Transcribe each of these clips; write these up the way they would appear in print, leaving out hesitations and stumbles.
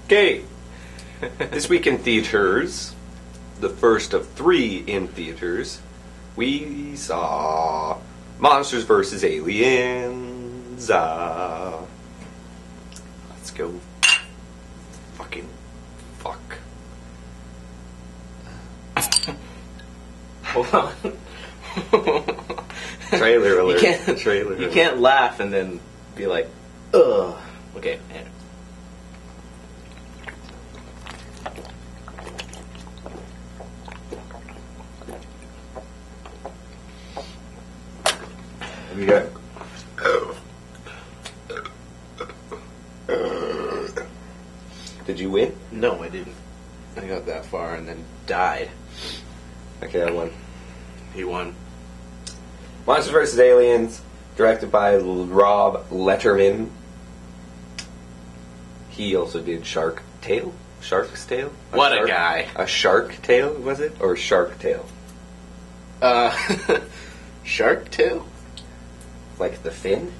Okay, this week in theaters, the first of 3 in theaters, we saw Monsters vs. Aliens. Let's go. Fucking fuck. Hold on. Trailer alert. You can't laugh and then be like, ugh. Okay. What do you got? Did you win? No, I didn't. I got that far and then died. Okay, I won. He won. Monsters vs. Aliens, directed by Rob Letterman. He also did Shark's Tale? What a guy. A Shark Tale, was it? Or Shark Tale? Shark Tale? Like the fin?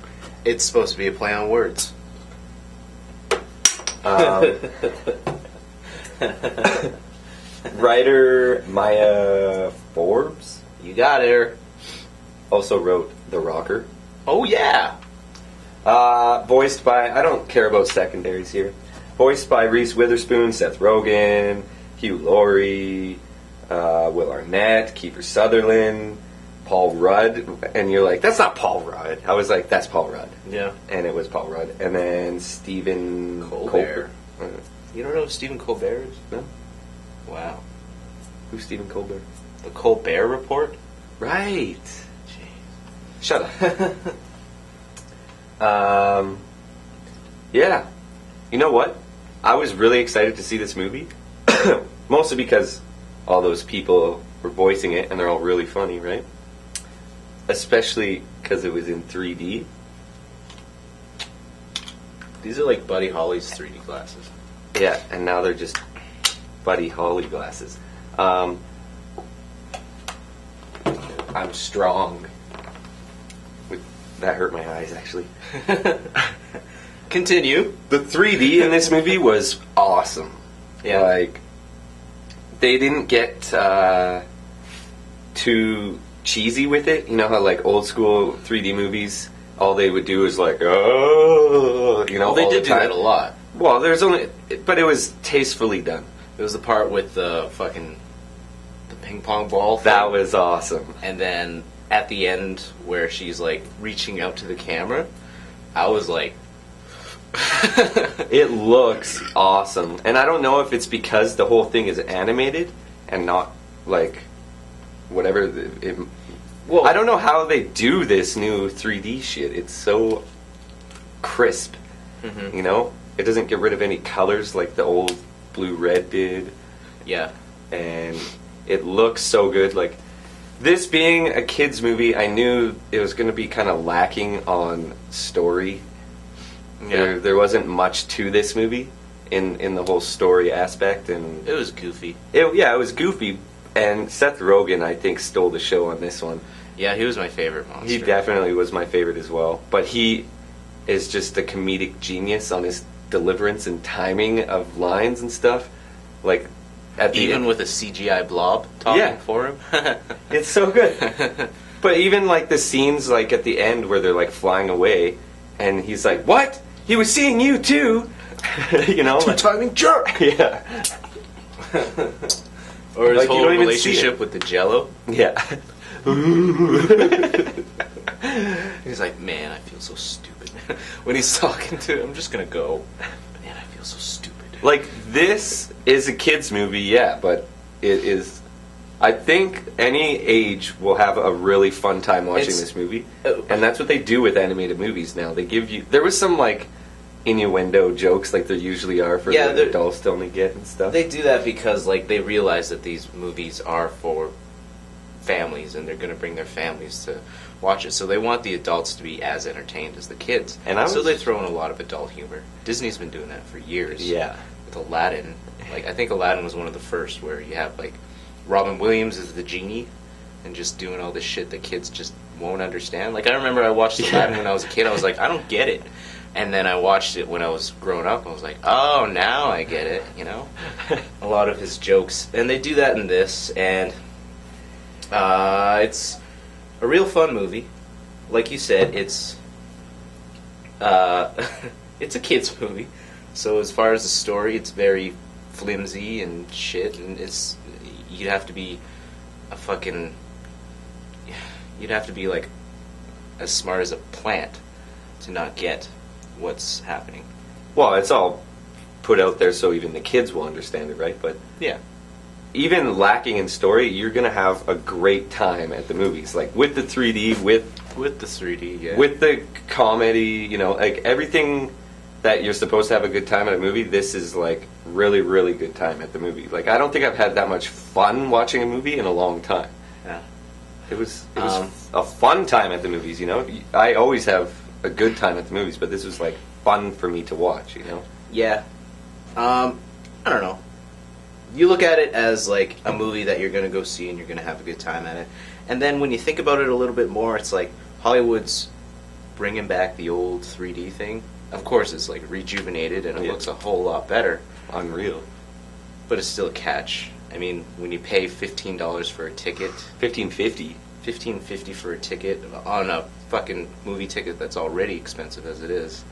It's supposed to be a play on words. Writer Maya Forbes. You got her. Also wrote The Rocker. Oh, yeah. Voiced by, I don't care about secondaries here. Voiced by Reese Witherspoon, Seth Rogen, Hugh Laurie, Will Arnett, Kiefer Sutherland, Paul Rudd. And you're like, that's not Paul Rudd. I was like, that's Paul Rudd. Yeah. And it was Paul Rudd. And then Stephen Colbert. You don't know who Stephen Colbert is? No. Wow. Who's Stephen Colbert? The Colbert Report? Right. Jeez. Shut up. Yeah. You know what? I was really excited to see this movie. Mostly because all those people were voicing it and they're all really funny, right? Especially because it was in 3D. These are like Buddy Holly's 3D glasses. Yeah, and now they're just Buddy Holly glasses. I'm strong. That hurt my eyes, actually. Continue. The 3D in this movie was awesome. Yeah. Like, they didn't get too cheesy with it. You know how, like, old school 3D movies, all they would do is, like, oh, you know, well, they all did the do time. that a lot. Well, there's only, but it was tastefully done. It was the part with the ping pong ball thing. That was awesome. And then at the end where she's like reaching out to the camera, I was like It looks awesome. And I don't know if it's because the whole thing is animated and not like whatever well, I don't know how they do this new 3D shit. It's so crisp. Mm-hmm. You know? It doesn't get rid of any colors like the old blue-red did. Yeah. And it looks so good. Like, this being a kid's movie, I knew it was going to be kind of lacking on story. Yeah. There wasn't much to this movie in the whole story aspect. And it was goofy. It was goofy. And Seth Rogen, I think, stole the show on this one. Yeah, he was my favorite monster. He definitely was my favorite as well. But he is just a comedic genius on his deliverance and timing of lines and stuff. Like, at the even with a CGI blob talking for him. It's so good. But even like the scenes like at the end where they're like flying away and he's like, "What? He was seeing you too." You know, two-timing jerk. Yeah. Or his like, whole relationship with the Jello. Yeah. He's like, "Man, I feel so stupid." When he's talking to him, I'm just gonna go, "Man, I feel so stupid." Like, this is a kid's movie, yeah, but it is. I think any age will have a really fun time watching this movie, and that's what they do with animated movies now. They give you. There was some like innuendo jokes, like there usually are for the adults to only get and stuff. They do that because like they realize that these movies are for families, and they're going to bring their families to watch it. So they want the adults to be as entertained as the kids, and so they throw in a lot of adult humor. Disney's been doing that for years. Yeah, with Aladdin, like I think Aladdin was one of the first where you have like Robin Williams as the genie, and just doing all this shit that kids just won't understand. Like I remember I watched Aladdin when I was a kid. I was like, I don't get it. And then I watched it when I was growing up. I was like, oh, now I get it, you know? A lot of his jokes. And they do that in this, and it's a real fun movie. Like you said, it's it's a kid's movie. So as far as the story, it's very flimsy and shit, and you'd have to be like as smart as a plant to not get what's happening. Well, it's all put out there so even the kids will understand it, right? But yeah, even lacking in story, you're gonna have a great time at the movies, like with the 3D, with the 3D, yeah, with the comedy, you know, like everything that you're supposed to have a good time at a movie. This is like really, really good time at the movie. Like I don't think I've had that much fun watching a movie in a long time. Yeah, it was a fun time at the movies. You know, I always have a good time at the movies, but this was like fun for me to watch, you know? Yeah. I don't know. You look at it as like a movie that you're going to go see and you're going to have a good time at it. And then when you think about it a little bit more, it's like Hollywood's bringing back the old 3D thing. Of course, it's like rejuvenated and it looks a whole lot better. Unreal. But it's still a catch. I mean, when you pay $15 for a ticket... $15.50 for a ticket on a fucking movie ticket that's already expensive as it is.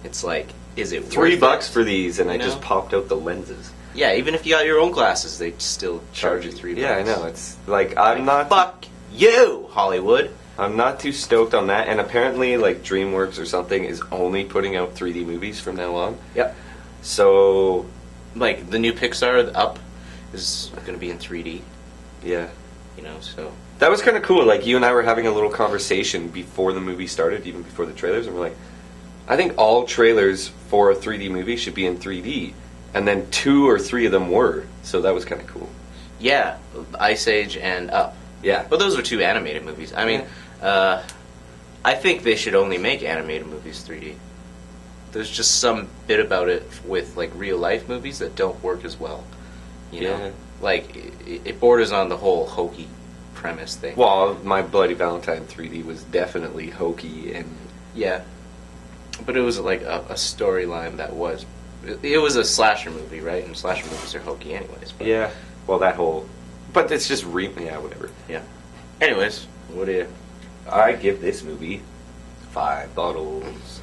It's like, is it worth $3 for these, and I just popped out the lenses. Yeah, even if you got your own glasses, they still charge you $3. Yeah, I know. It's like I'm not. Fuck you, Hollywood. I'm not too stoked on that, and apparently, like Dreamworks or something is only putting out 3D movies from now on. Yep. So, like the new Pixar, Up, is going to be in 3D. Yeah. You know, so. That was kind of cool. Like, you and I were having a little conversation before the movie started, even before the trailers, and we're like, I think all trailers for a 3D movie should be in 3D. And then 2 or 3 of them were. So that was kind of cool. Yeah, Ice Age and Up. Yeah. But those were 2 animated movies. I mean, I think they should only make animated movies 3D. There's just some bit about it with, like, real-life movies that don't work as well. You know? Like, it borders on the whole hokey premise thing. Well, My Bloody Valentine 3D was definitely hokey and... Yeah. But it was like a storyline that was... It was a slasher movie, right? And slasher movies are hokey anyways. But. Yeah. Well, that whole... But it's just... Yeah, whatever. Yeah. Anyways, what do you... I give this movie 5 bottles.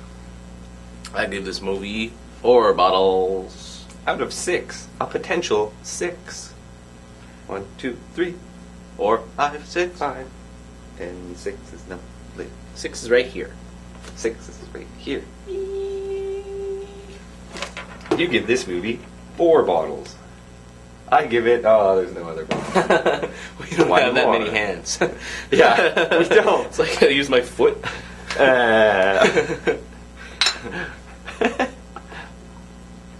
I give this movie 4 bottles. Out of 6. A potential 6. 1, 2, 3... 4, 5, 6. 5. And 6 is no. 6 is right here. 6 is right here. You give this movie 4 bottles. I give it... Oh, there's no other bottle. We don't have that many hands. Yeah, we don't. It's like I use my foot.